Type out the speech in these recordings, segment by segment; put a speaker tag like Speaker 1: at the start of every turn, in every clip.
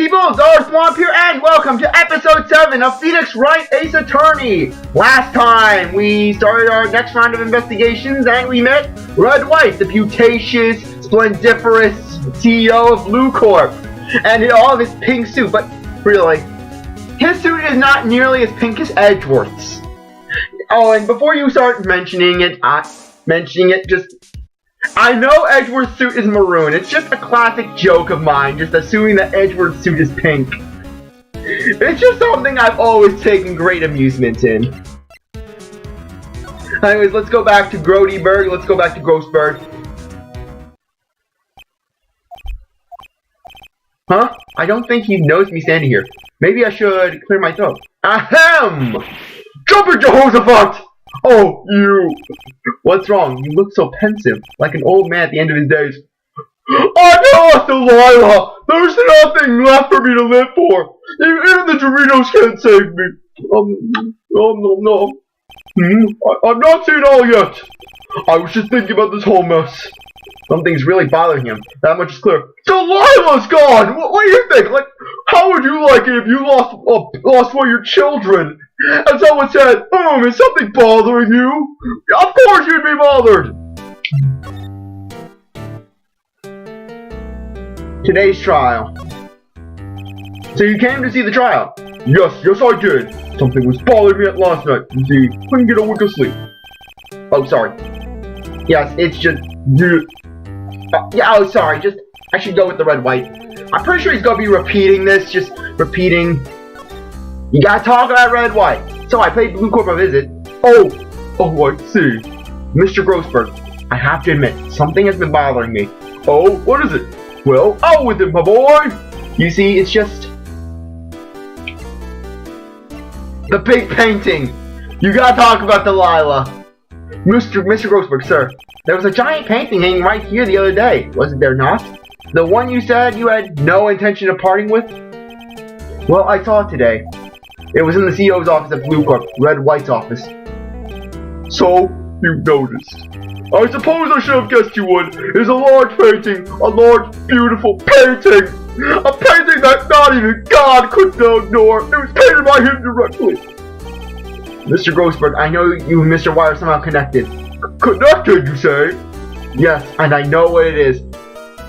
Speaker 1: people, CzarThwomp here, and welcome to episode 7 of Phoenix Wright Ace Attorney. Last time, we started our next round of investigations, and we met Wright, the putacious, splendiferous CEO of Blue Corp, and in all of his pink suit, but really, his suit is not nearly as pink as Edgeworth's. Oh, and before you start mentioning it, I know Edgeworth's suit is maroon. It's just a classic joke of mine, just assuming that Edgeworth's suit is pink. It's just something I've always taken great amusement in. Anyways, let's go back to Grodyberg. Let's go back to Grossberg. Huh? I don't think he knows me standing here. Maybe I should clear my throat. Ahem! Jumping Jehoshaphat! Oh, you! What's wrong? You look so pensive, like an old man at the end of his days. I lost Delilah! There's nothing left for me to live for! Even the Doritos can't save me! No. I'm not seen all yet! I was just thinking about this whole mess. Something's really bothering him. That much is clear. Delilah's gone! What do you think? Like, how would you like it if you lost one of your children? And someone said, is something bothering you? Of course you'd be bothered! Today's trial. So you came to see the trial? Yes, I did. Something was bothering me at last night. You see, couldn't get a wink of sleep. Oh, sorry. Yes, it's just... sorry, I should go with the red-white. I'm pretty sure he's gonna be repeating this, just repeating. You gotta talk about red-white. So I paid Blue Corp a visit. Oh, I see. Mr. Grossberg, I have to admit, something has been bothering me. Oh, what is it? Well, out with it, my boy! You see, it's just... the big painting! You gotta talk about Delilah. Mr. Grossberg, sir, there was a giant painting hanging right here the other day, wasn't there not? The one you said you had no intention of parting with? Well, I saw it today. It was in the CEO's office at Blue Corp, Red White's office. So, you noticed. I suppose I should have guessed you would. It's a large painting, a large, beautiful painting! A painting that not even God could ignore! It was painted by him directly! Mr. Grossberg, I know you and Mr. White are somehow connected. Connected, you say? Yes, and I know what it is.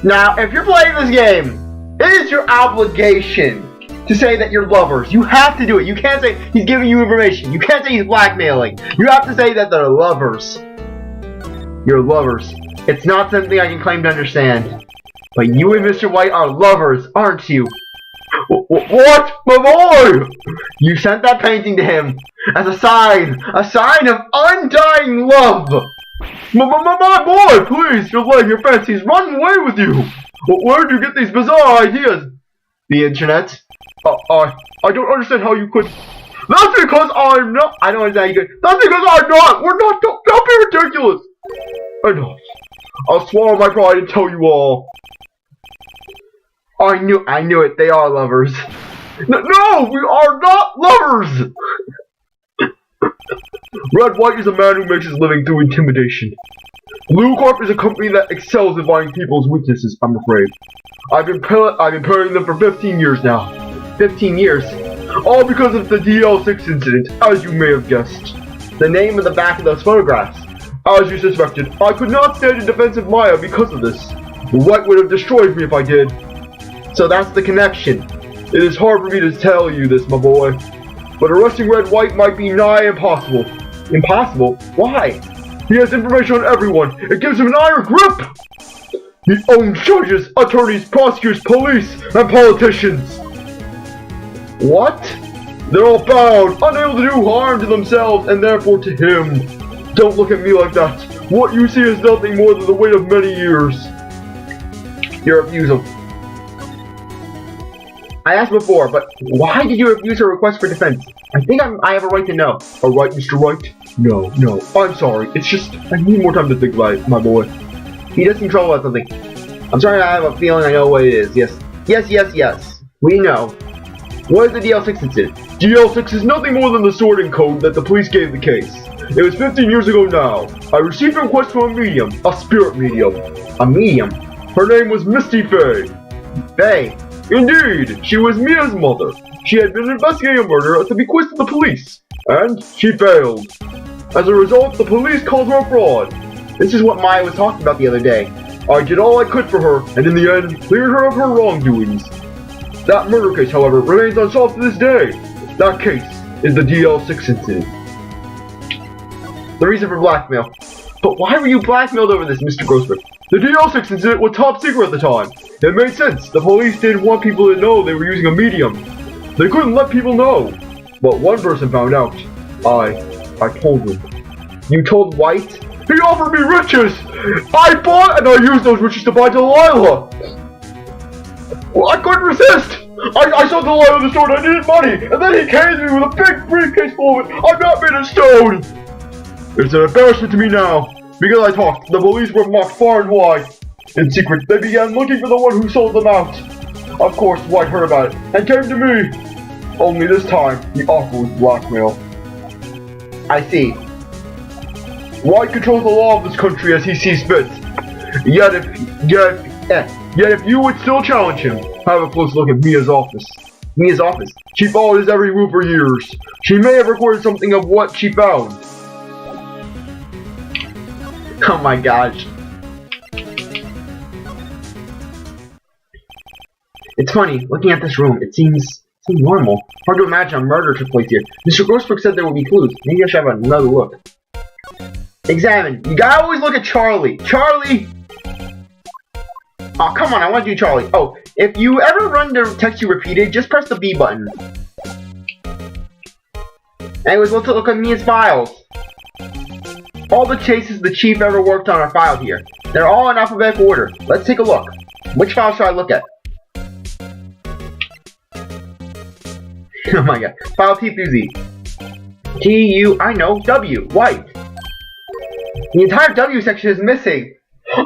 Speaker 1: Now, if you're playing this game, it is your obligation to say that you're lovers. You have to do it. You can't say he's giving you information. You can't say he's blackmailing. You have to say that they're lovers. You're lovers. It's not something I can claim to understand. But you and Mr. White are lovers, aren't you? What? My boy! You sent that painting to him as a sign of undying love. My boy, please, you're letting your fancies run away with you. Where'd you get these bizarre ideas? The internet. I don't understand how you could. That's because I'm not. I don't understand how you could. That's because I'm not. We're not. Don't be ridiculous. Enough. I'll swallow my pride and tell you all. I knew it. They are lovers. No, we are not lovers. Red White is a man who makes his living through intimidation. Blue Corp is a company that excels at finding people's weaknesses, I'm afraid. I've been paying them for 15 years now. 15 years? All because of the DL6 incident, as you may have guessed. The name on the back of those photographs. As you suspected, I could not stand in defense of Maya because of this. White would have destroyed me if I did. So that's the connection. It is hard for me to tell you this, my boy. But arresting Red White might be nigh impossible. Impossible? Why? He has information on everyone. It gives him an iron grip. He owns judges, attorneys, prosecutors, police, and politicians. What? They're all bound, unable to do harm to themselves and therefore to him. Don't look at me like that. What you see is nothing more than the weight of many years. Your refusal. I asked before, but why did you refuse her request for defense? I think I have a right to know. A right, Mr. Wright? No, I'm sorry. It's just, I need more time to think about it, my boy. He does seem trouble about something. I'm sorry, I have a feeling I know what it is. Yes. We know. What is the DL6 incident? DL6 is nothing more than the sorting code that the police gave the case. It was 15 years ago now. I received a request from a medium, a spirit medium. A medium? Her name was Misty Faye. Faye?
Speaker 2: Indeed, she was Mia's mother. She had been investigating a murder at the bequest of the police, and she failed. As a result, the police called her a fraud.
Speaker 1: This is what Maya was talking about the other day.
Speaker 2: I did all I could for her, and in the end, cleared her of her wrongdoings. That murder case, however, remains unsolved to this day. That case is the DL6 incident.
Speaker 1: The reason for blackmail. But why were you blackmailed over this, Mr. Grossberg?
Speaker 2: The DL6 incident was top secret at the time. It made sense. The police didn't want people to know they were using a medium. They couldn't let people know. But one person found out. I told him.
Speaker 1: You told Wright?
Speaker 2: He offered me riches! I bought and I used those riches to buy Delilah! Well, I couldn't resist! I saw Delilah in the store and I needed money, and then he came to me with a big briefcase full of it. I'm not made of stone! It's an embarrassment to me now. Because I talked, the police were mocked far and wide. In secret, they began looking for the one who sold them out. Of course, White heard about it, and came to me. Only this time, the offer was blackmail.
Speaker 1: I see.
Speaker 2: White controls the law of this country as he sees fit. Yet if you would still challenge him, have a close look at Mia's office.
Speaker 1: Mia's office?
Speaker 2: She followed his every move for years. She may have recorded something of what she found.
Speaker 1: Oh my gosh. It's funny, looking at this room, it seems normal. Hard to imagine a murder took place here. Mr. Grossberg said there would be clues. Maybe I should have another look. Examine. You gotta always look at Charlie. Charlie! Oh, come on, I want to do Charlie. Oh, if you ever run to text you repeated, just press the B button. Anyways, let's look at Mia's files. All the chases the chief ever worked on are filed here. They're all in alphabetical order. Let's take a look. Which file should I look at? Oh my god. File T through Z. T-U, I know, W, White. The entire W section is missing.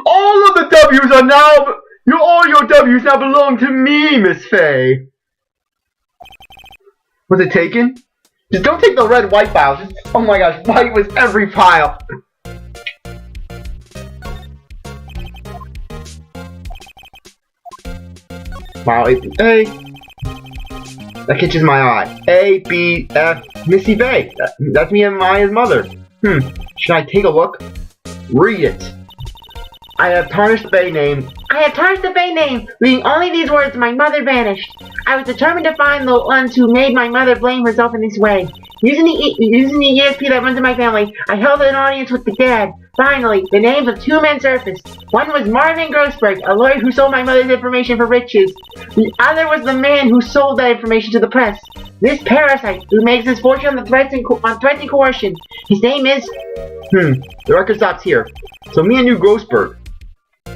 Speaker 2: All of the W's are now... all your W's now belong to me, Miss Faye.
Speaker 1: Was it taken? Just don't take the red White files. Just, oh my gosh, White was every file. File A through A. That catches my eye. A, B, F, Missy Faye. That's me and Maya's mother. Should I take a look? Read it. I have tarnished the Faye name.
Speaker 3: I have tarnished the Faye name. Reading only these words, my mother vanished. I was determined to find the ones who made my mother blame herself in this way. Using the ESP that runs in my family, I held an audience with the dead. Finally, the names of two men surfaced. One was Marvin Grossberg, a lawyer who sold my mother's information for riches. The other was the man who sold that information to the press. This parasite who makes his fortune on threats and coercion. His name is...
Speaker 1: The record stops here. So Mia knew Grossberg.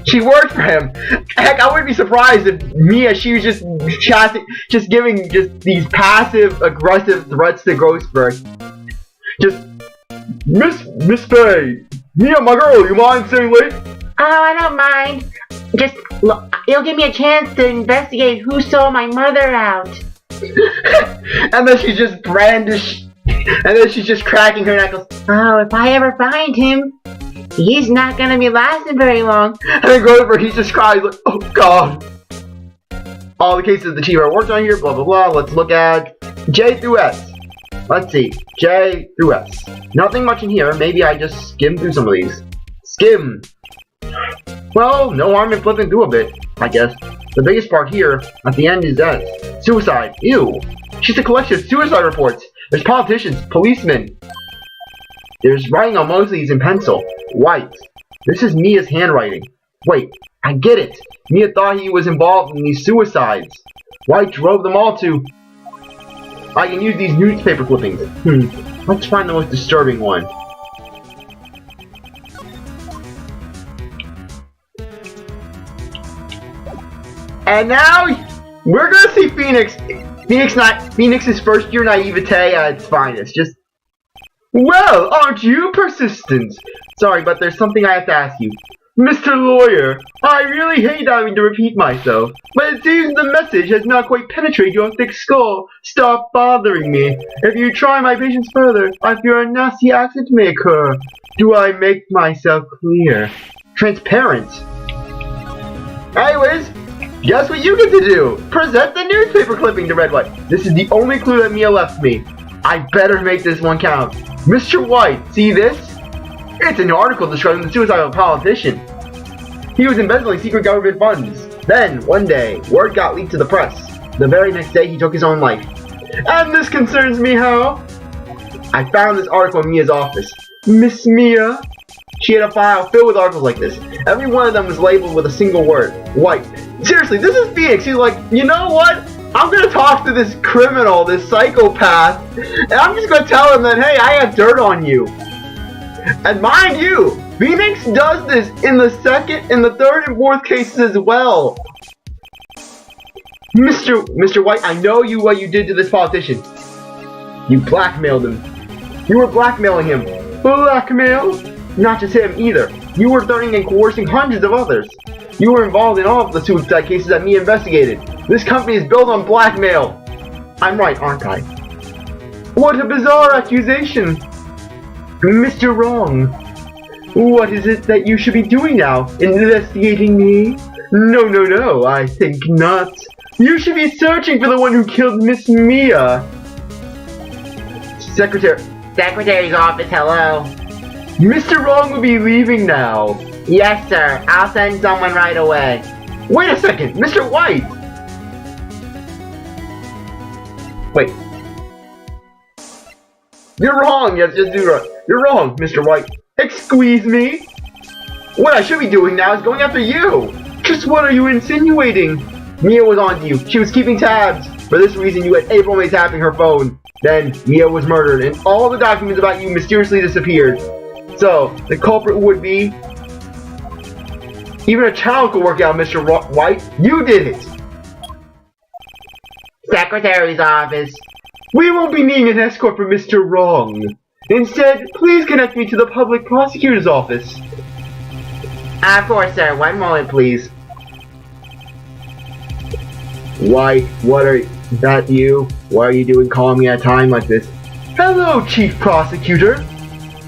Speaker 1: She worked for him. Heck, I wouldn't be surprised if Mia, she was just giving these passive, aggressive threats to Grossberg. Just,
Speaker 2: Miss Faye, Mia, my girl, you mind staying late?
Speaker 3: Oh, I don't mind. Just, it'll give me a chance to investigate who sold my mother out.
Speaker 1: And then she's just and then she's just cracking her knuckles.
Speaker 3: Oh, if I ever find him, he's not gonna be lasting very long.
Speaker 1: And then Grossberg, he just cries like, oh god. All the cases the chief are worked on here, blah blah blah. Let's look at J through S. Let's see, J through S. Nothing much in here. Maybe I just skim through some of these. Skim. Well, no harm in flipping through a bit, I guess. The biggest part here, at the end, is S. Suicide. Ew. She's a collection of suicide reports. There's politicians, policemen. There's writing on most of these in pencil. White. This is Mia's handwriting. Wait, I get it. Mia thought he was involved in these suicides. White drove them all to... I can use these newspaper clippings. Let's find the most disturbing one. And now, we're gonna see Phoenix's first year naivete at its finest. Just, well, aren't you persistent? Sorry, but there's something I have to ask you. Mr. Lawyer, I really hate having to repeat myself, but it seems the message has not quite penetrated your thick skull. Stop bothering me. If you try my patience further, I fear a nasty accident may occur. Do I make myself clear? Transparent. Anyways, Guess what you get to do? Present the newspaper clipping to Red White. This is the only clue that Mia left me. I better make this one count. Mr. White, see this? It's an article describing the suicide of a politician. He was embezzling secret government funds. Then, one day, word got leaked to the press. The very next day, he took his own life. And this concerns me how? I found this article in Mia's office. Miss Mia? She had a file filled with articles like this. Every one of them was labeled with a single word. White. Seriously, this is Phoenix. He's like, you know what? I'm gonna talk to this criminal, this psychopath, and I'm just gonna tell him that, hey, I have dirt on you. And mind you, Phoenix does this in the second, in the third, and fourth cases as well. Mr. White, I know what you did to this politician. You blackmailed him. You were blackmailing him. Blackmail? Not just him either. You were threatening and coercing hundreds of others. You were involved in all of the suicide cases that me investigated. This company is built on blackmail. I'm right, aren't I? What a bizarre accusation. Mr. Wrong. What is it that you should be doing now? Investigating me? No, I think not. You should be searching for the one who killed Miss Mia.
Speaker 3: Secretary's office, hello.
Speaker 1: Mr. Wrong will be leaving now.
Speaker 3: Yes, sir. I'll send someone right away.
Speaker 1: Wait a second, Mr. White! Wait. You're wrong, yes, you're wrong, Mr. White. Excuse me? What I should be doing now is going after you! Just what are you insinuating? Mia was on to you. She was keeping tabs. For this reason, you had April May tapping her phone. Then, Mia was murdered, and all the documents about you mysteriously disappeared. So, the culprit would be... Even a child could work out, Mr. White. You did it!
Speaker 3: Secretary's office.
Speaker 1: We won't be needing an escort for Mr. Wrong. Instead, please connect me to the public prosecutor's office.
Speaker 3: Of course, sir. One moment, please.
Speaker 1: White, that you? What are you doing calling me at a time like this? Hello, Chief Prosecutor.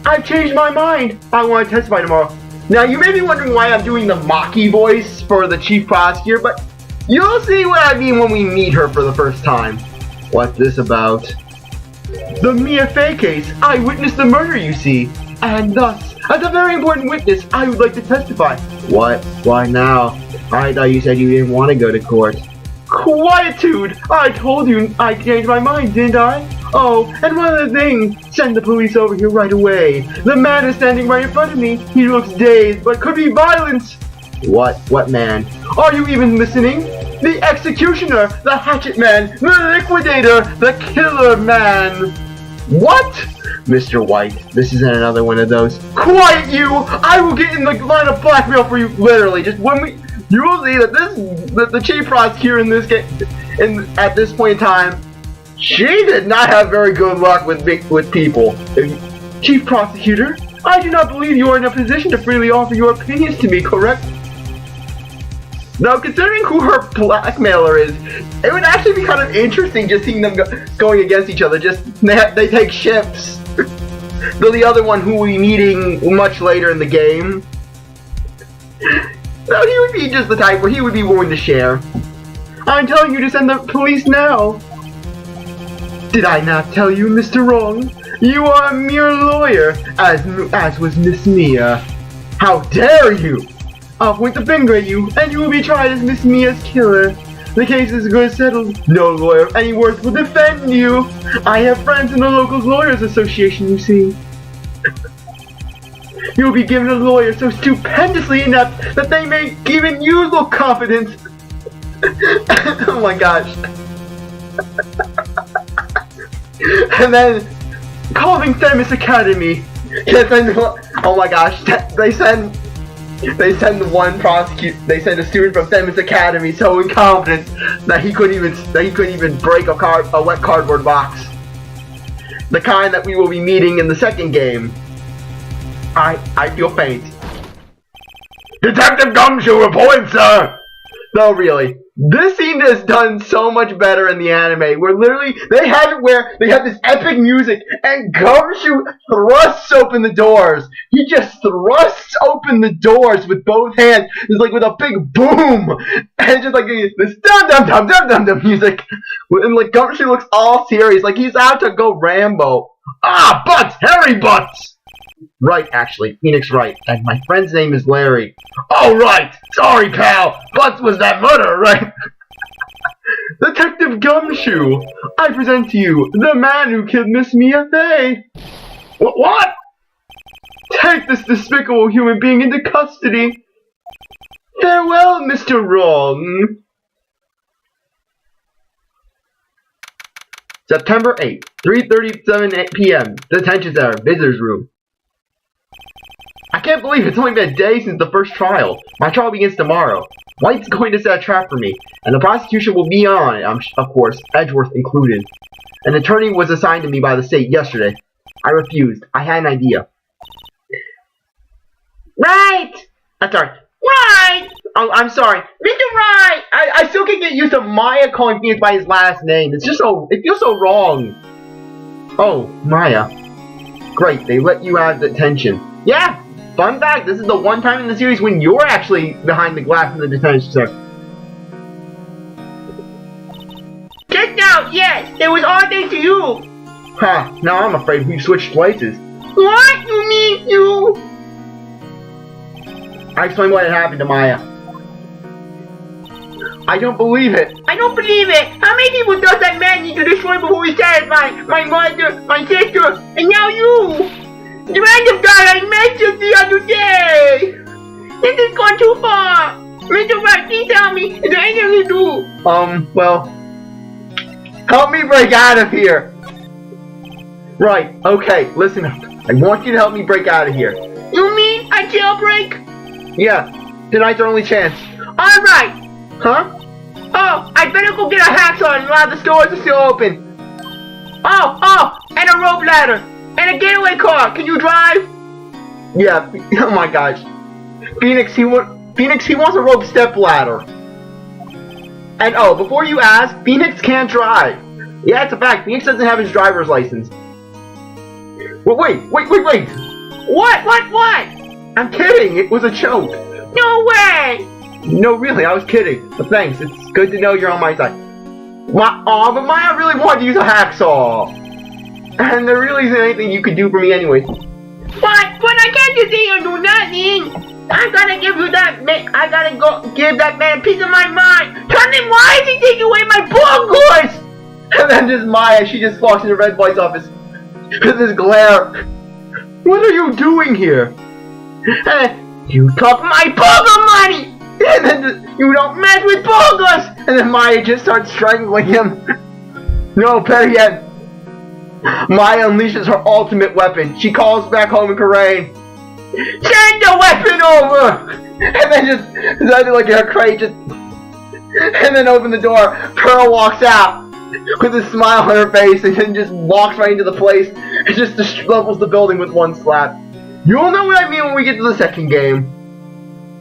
Speaker 1: I've changed my mind. I want to testify tomorrow. Now, you may be wondering why I'm doing the Maki voice for the Chief Prosecutor, but you'll see what I mean when we meet her for the first time. What's this about? The Mia Fey case. I witnessed the murder, you see. And thus, as a very important witness, I would like to testify. What? Why now? I thought you said you didn't want to go to court. Quietude! I told you I changed my mind, didn't I? Oh, and one other thing. Send the police over here right away. The man is standing right in front of me. He looks dazed, but could be violent. What man? Are you even listening? The executioner, the hatchet man, the liquidator, the killer man. What? Mr. White, this isn't another one of those. Quiet you! I will get in the line of blackmail for you, literally. Just when we... You will see that the chief prosecutor in this game, at this point in time, she did not have very good luck with people. Chief Prosecutor, I do not believe you are in a position to freely offer your opinions to me, correct? Now, considering who her blackmailer is, it would actually be kind of interesting just seeing them going against each other. Just they take shifts. Though the other one who we'll be meeting much later in the game. No, he would be just the type where he would be willing to share. I'm telling you to send the police now. Did I not tell you, Mr. Wrong? You are a mere lawyer, as was Miss Mia. How dare you! I'll point the finger at you, and you will be tried as Miss Mia's killer. The case is good settled. No lawyer of any worth will defend you. I have friends in the local lawyers association, you see. You will be given a lawyer so stupendously inept that they may even use little confidence. Oh my gosh. And then, calling Themis Academy. Oh my gosh, they send a student from Themis Academy so incompetent that he couldn't even break a wet cardboard box. The kind that we will be meeting in the second game. I feel faint. Detective Gumshoe reports, sir! No, really. This scene is done so much better in the anime, where literally they have it where they have this epic music and Gumshoe thrusts open the doors. He just thrusts open the doors with both hands. It's like with a big boom, and just like this dum dum dum dum dum dum music, and like Gumshoe looks all serious, like he's out to go Rambo. Ah, butts, hairy butts. Wright, actually, Phoenix Wright, and my friend's name is Larry. Oh, right! Sorry, pal! Butts was that murderer, right? Detective Gumshoe, I present to you the man who killed Miss Mia Fey. What? Take this despicable human being into custody. Farewell, Mr. Wrong. September 8th, 3:37 p.m. Detention Center, Visitors Room. I can't believe it's only been a day since the first trial. My trial begins tomorrow. White's going to set a trap for me, and the prosecution will be on it, of course, Edgeworth included. An attorney was assigned to me by the state yesterday. I refused. I had an idea.
Speaker 3: Right!
Speaker 1: Sorry.
Speaker 3: Right!
Speaker 1: Oh, I'm sorry.
Speaker 3: Mr. Wright!
Speaker 1: I still can't get used to Maya calling Phoenix by his last name. It's just so, it feels so wrong. Oh, Maya. Great, they let you out of detention. Yeah! Fun fact, this is the one time in the series when you're actually behind the glass in the detention center.
Speaker 3: Just now, yes, it was all thanks to you.
Speaker 1: Huh, now I'm afraid we've switched places.
Speaker 3: What? You mean you?
Speaker 1: I explained what had happened to Maya. I don't believe it.
Speaker 3: I don't believe it. How many people does that man need to destroy before he satisfies? My mother, my sister, and now you. The random guy I met just the other day! This has gone too far! Mr. Wright, please tell me, is there anything you do?
Speaker 1: Well... Help me break out of here! Right, okay, listen up. I want you to help me break out of here.
Speaker 3: You mean a jailbreak?
Speaker 1: Yeah, tonight's our only chance.
Speaker 3: Alright!
Speaker 1: Huh?
Speaker 3: Oh, I better go get a hacksaw and while the stores are still open. Oh, and a rope ladder. And a getaway car. Can you drive?
Speaker 1: Yeah. Oh my gosh. Phoenix, he wants a rope step ladder. And oh, before you ask, Phoenix can't drive. Yeah, it's a fact. Phoenix doesn't have his driver's license. Well, wait.
Speaker 3: What?
Speaker 1: I'm kidding. It was a joke.
Speaker 3: No way.
Speaker 1: No, really, I was kidding. But thanks. It's good to know you're on my side. But Maya really wanted to use a hacksaw. And there really isn't anything you could do for me anyways.
Speaker 3: But I can't just sit here and do nothing. I gotta give you that man. I gotta go give that man a piece of my mind. Tell him why is he taking away my poor goods?
Speaker 1: And then just Maya, she just walks into Red Boy's office with this glare. What are you doing here?
Speaker 3: You took my burger money.
Speaker 1: And then you don't mess with burgers. And then Maya just starts strangling him. No, better yet. Maya unleashes her ultimate weapon. She calls back home in Korean. Send the weapon over! And then just, like her crate just... And then open the door. Pearl walks out with a smile on her face and then just walks right into the place and just levels the building with one slap. You'll know what I mean when we get to the second game.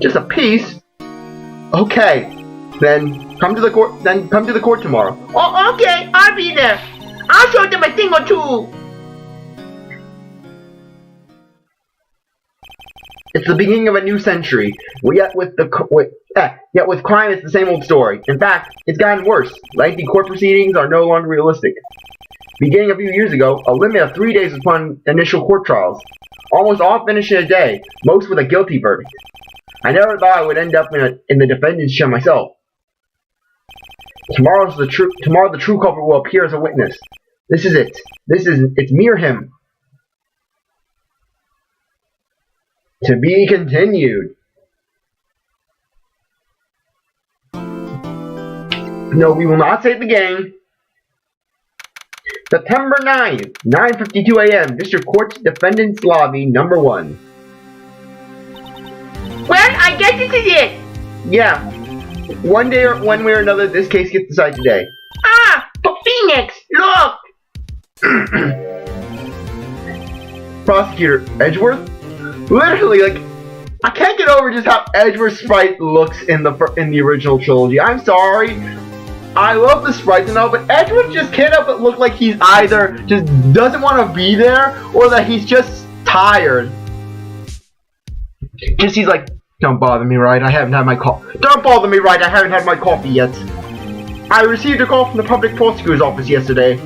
Speaker 1: Just a piece. Okay. Then come to the court tomorrow.
Speaker 3: Oh, okay. I'll be there. I'll show them a thing or two.
Speaker 1: It's the beginning of a new century. Yet with crime, it's the same old story. In fact, it's gotten worse. Lengthy court proceedings are no longer realistic. Beginning a few years ago, a limit of 3 days was put on initial court trials. Almost all finished in a day, most with a guilty verdict. I never thought I would end up in the defendant's chair myself. Tomorrow the true culprit will appear as a witness. This is it. It's me or him. To be continued. No, we will not save the game. September 9th, 9:52 a.m. District Court Defendant's Lobby, number 1.
Speaker 3: Well, I guess this is it.
Speaker 1: Yeah. One way or another, this case gets decided today.
Speaker 3: Ah, but Phoenix, look!
Speaker 1: Prosecutor Edgeworth? Literally, like, I can't get over just how Edward Sprite looks in the original trilogy. I'm sorry. I love the sprites and all, but Edward just can't help but look like he's either just doesn't want to be there or that he's just tired. Just he's like, don't bother me, Wright. I haven't had my coffee. Don't bother me, Wright. I haven't had my coffee yet. I received a call from the public prosecutor's office yesterday.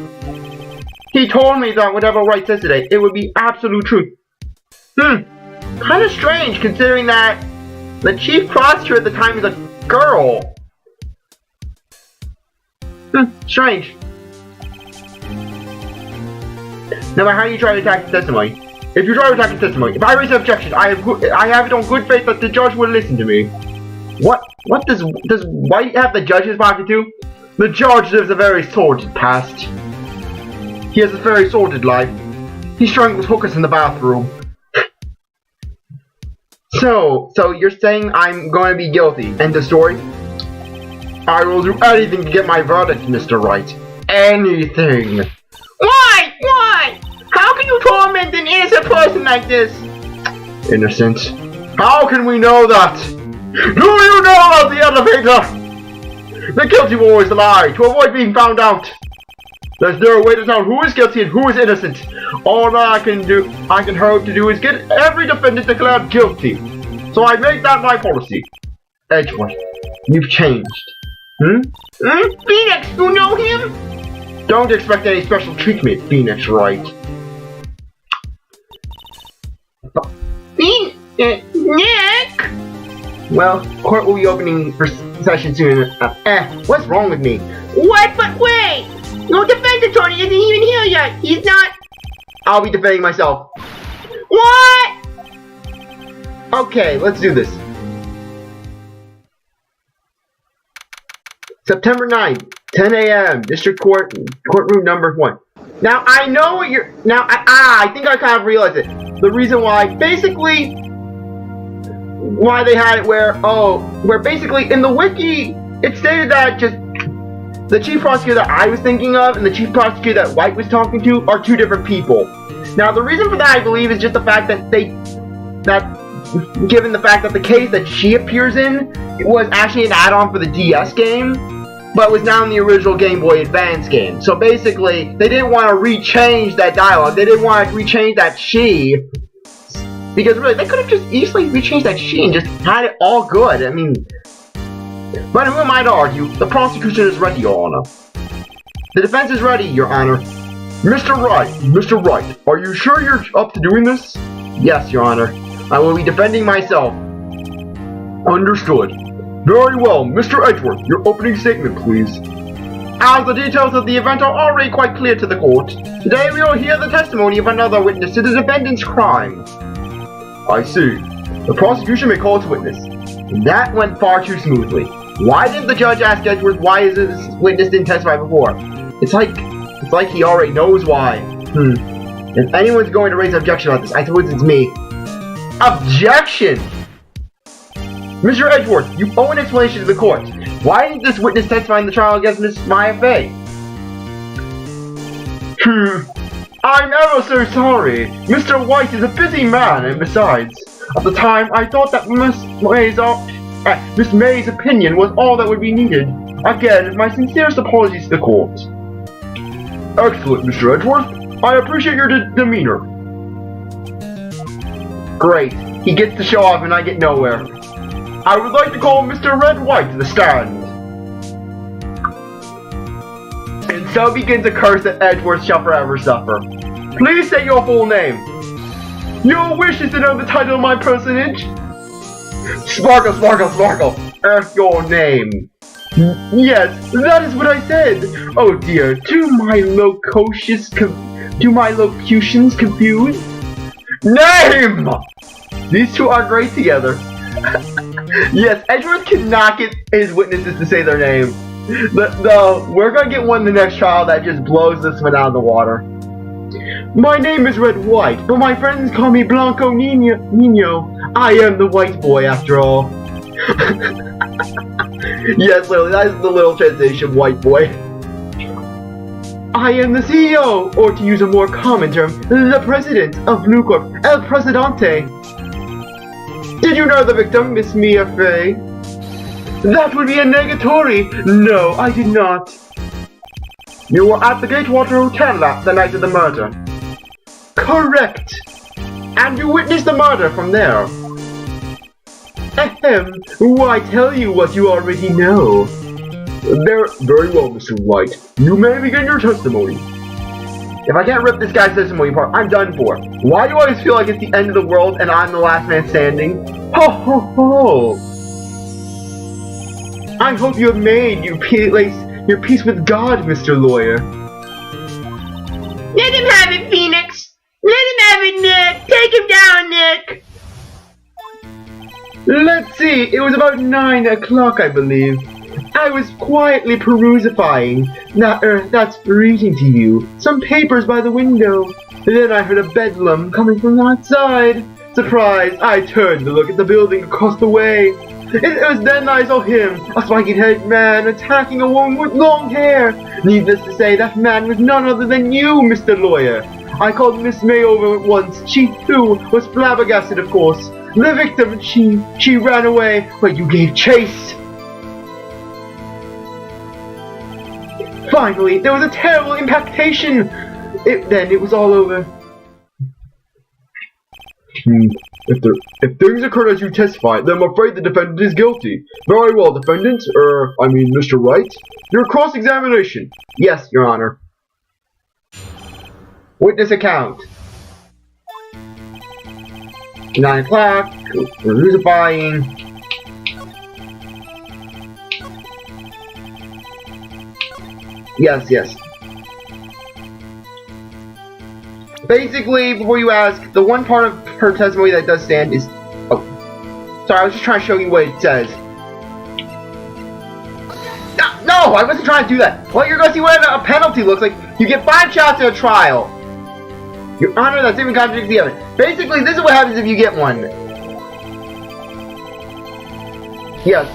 Speaker 1: He told me that whatever Wright says today, it would be absolute truth. Kind of strange considering that the chief prosecutor at the time is a girl. Strange. No matter how you try to attack the testimony, if you try to attack the testimony, if I raise an objection, I have it on good faith that the judge will listen to me. What does White have the judge's pocket too? The judge lives a very sordid past. He has a very sordid life. He strangles hookers in the bathroom. So you're saying I'm going to be guilty? End of story? I will do anything to get my verdict, Mr. Wright. Anything. Why? How can you torment an innocent person like this? Innocent? How can we know that? Do you know about the elevator? The guilty will always lie to avoid being found out. There's no way to tell who is guilty and who is innocent. All I can hope to do is get every defendant declared guilty. So I make that my policy. Edgewood, you've changed. Phoenix, you know him? Don't expect any special treatment, Phoenix Wright. Nick? Well, court will be opening for session soon. What's wrong with me? What? But wait! No defense attorney isn't even here yet. He's not. I'll be defending myself. What? Okay, let's do this. September 9th, 10 a.m. District Court, courtroom number 1. Now I know what you're. Now I think I kind of realized it. The reason why, basically, why they had it where basically in the wiki it stated that just the chief prosecutor that I was thinking of and the chief prosecutor that White was talking to are two different people. Now the reason for that, I believe, is just the fact that given the fact that the case that she appears in was actually an add-on for the DS game, but was now in the original Game Boy Advance game. So basically, they didn't want to rechange that dialogue. They didn't want to rechange that she, because really, they could have just easily rechanged that she and just had it all good. I mean, but who am I to argue? The prosecution is ready, Your Honor. The defense is ready, Your Honor. Mr. Wright, are you sure you're up to doing this? Yes, Your Honor. I will be defending myself. Understood. Very well, Mr. Edgeworth, your opening statement, please. As the details of the event are already quite clear to the court, today we will hear the testimony of another witness to the defendant's crime. I see. The prosecution may call its witness. That went far too smoothly. Why didn't the judge ask Edgeworth why this witness didn't testify before? It's like he already knows why. If anyone's going to raise an objection about this, I suppose it's me. Objection! Mr. Edgeworth, you owe an explanation to the court. Why didn't this witness testify in the trial against Miss Maya Fey? I'm ever so sorry. Mr. White is a busy man, and besides, at the time I thought that Miss May's opinion was all that would be needed. Again, my sincerest apologies to the court. Excellent, Mr. Edgeworth. I appreciate your demeanor. Great. He gets to show off and I get nowhere. I would like to call Mr. Red White to the stand. And so begins a curse that Edgeworth shall forever suffer. Please say your full name. Your wish is to know the title of my personage? Sparkle. Your name. Yes, that is what I said. Oh dear, do my locutions confused? Name! These two are great together. Yes, Edgeworth cannot get his witnesses to say their name. We're gonna get one in the next trial that just blows this one out of the water. My name is Red White, but my friends call me Blanco Nino. I am the white boy after all. Yes, literally, that is the little translation, white boy. I am the CEO, or to use a more common term, the president of Blue Corp, El Presidente. Did you know the victim, Miss Mia Fey? That would be a negatory. No, I did not. You were at the Gatewater Hotel the night of the murder. Correct. And you witnessed the murder from there. Ahem. Why tell you what you already know? Very well, Mr. Wright. You may begin your testimony. If I can't rip this guy's testimony apart, I'm done for. Why do I always feel like it's the end of the world and I'm the last man standing? Ho ho ho! I hope you have made your peace with God, Mr. Lawyer.
Speaker 3: Let him have it, Phoenix! Let him have it, Nick! Take him down, Nick!
Speaker 1: Let's see, it was about 9 o'clock, I believe. I was quietly perusifying, that's reading to you, some papers by the window. Then I heard a bedlam coming from outside. Surprised, I turned to look at the building across the way. It was then I saw him, a spiky-headed man, attacking a woman with long hair. Needless to say, that man was none other than you, Mr. Lawyer. I called Miss May over at once. She, too, was flabbergasted, of course. The victim, she ran away, but you gave chase. Finally, there was a terrible impactation. Then it was all over.
Speaker 2: If things occurred as you testified, then I'm afraid the defendant is guilty. Very well, defendant, Mr. Wright. Your cross-examination.
Speaker 1: Yes, Your Honor. Witness account. 9 o'clock. Perusifying. Yes. Basically, before you ask, the one part of her testimony that does stand is... Oh. Sorry, I was just trying to show you what it says. No, I wasn't trying to do that. Well, you're going to see what a penalty looks like. You get 5 shots at a trial. Your Honor, that's even contradicts the evidence. Basically, this is what happens if you get one. Yes.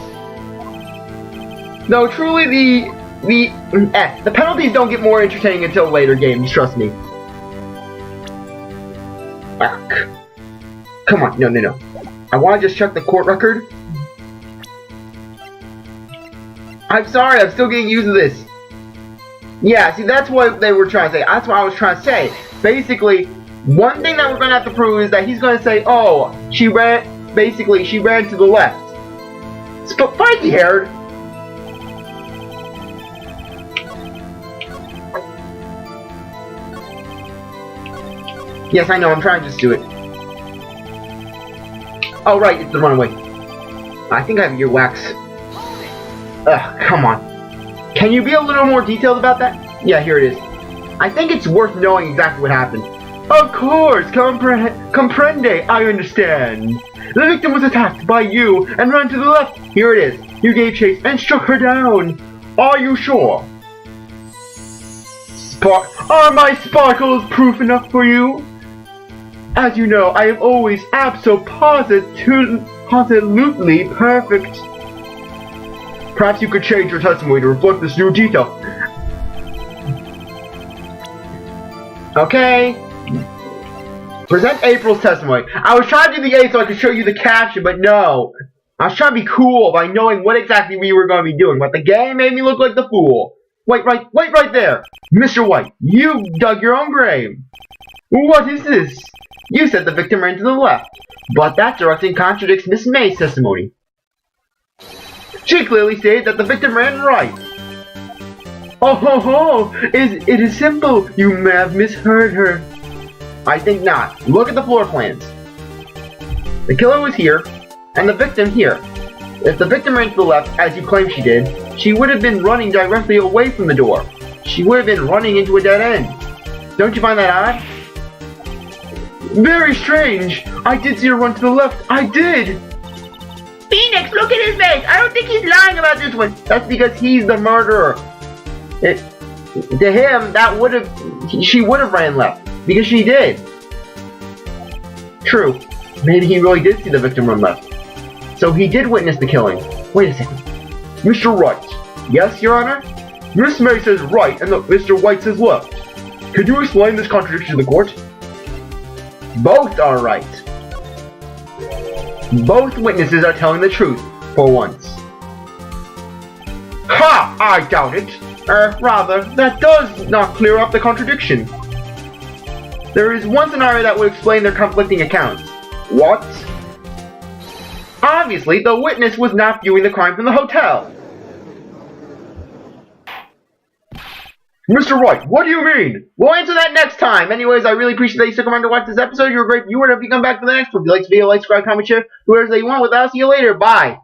Speaker 1: No, truly, the penalties don't get more entertaining until later games, trust me. Come on, no. I want to just check the court record. I'm sorry, I'm still getting used to this. Yeah, see, that's what they were trying to say. That's what I was trying to say. Basically, one thing that we're going to have to prove is that he's going to say, oh, she ran to the left. Spiky-haired. Yes, I know, I'm trying to just do it. Oh, right, it's the runaway. I think I have earwax. Ugh, come on. Can you be a little more detailed about that? Yeah, here it is. I think it's worth knowing exactly what happened. Of course, comprende, I understand. The victim was attacked by you and ran to the left. Here it is. You gave chase and struck her down. Are you sure? Are my sparkles proof enough for you? As you know, I am always absolutely perfect. Perhaps you could change your testimony to reflect this new detail. Okay. Present April's testimony. I was trying to do the A so I could show you the caption, but no. I was trying to be cool by knowing what exactly we were going to be doing, but the game made me look like the fool. Wait right there. Mr. White, you dug your own grave. What is this? You said the victim ran to the left, but that directly contradicts Miss May's testimony. She clearly stated that the victim ran right. Oh ho ho! It is simple. You may have misheard her. I think not. Look at the floor plans. The killer was here, and the victim here. If the victim ran to the left, as you claim she did, she would have been running directly away from the door. She would have been running into a dead end. Don't you find that odd? Very strange. I did see her run to the left. I did. Phoenix, look at his face. I don't think he's lying about this one. That's because he's the murderer. To him, she would have ran left because she did. True. Maybe he really did see the victim run left. So he did witness the killing. Wait a second.
Speaker 2: Mr. Wright.
Speaker 1: Yes, Your Honor?
Speaker 2: Miss May says right and Mr. White says left. Could you explain this contradiction to the court?
Speaker 1: Both are right. Both witnesses are telling the truth, for once. Ha! I doubt it. Rather, that does not clear up the contradiction. There is one scenario that would explain their conflicting accounts. What? Obviously, the witness was not viewing the crime from the hotel.
Speaker 2: Mr. Wright, what do you mean?
Speaker 1: We'll answer that next time. Anyways, I really appreciate that you stuck around to watch this episode. You're a great viewer, and if you come back for the next one, if you like this video, like, subscribe, comment, share, do whatever you want with us. See you later. Bye.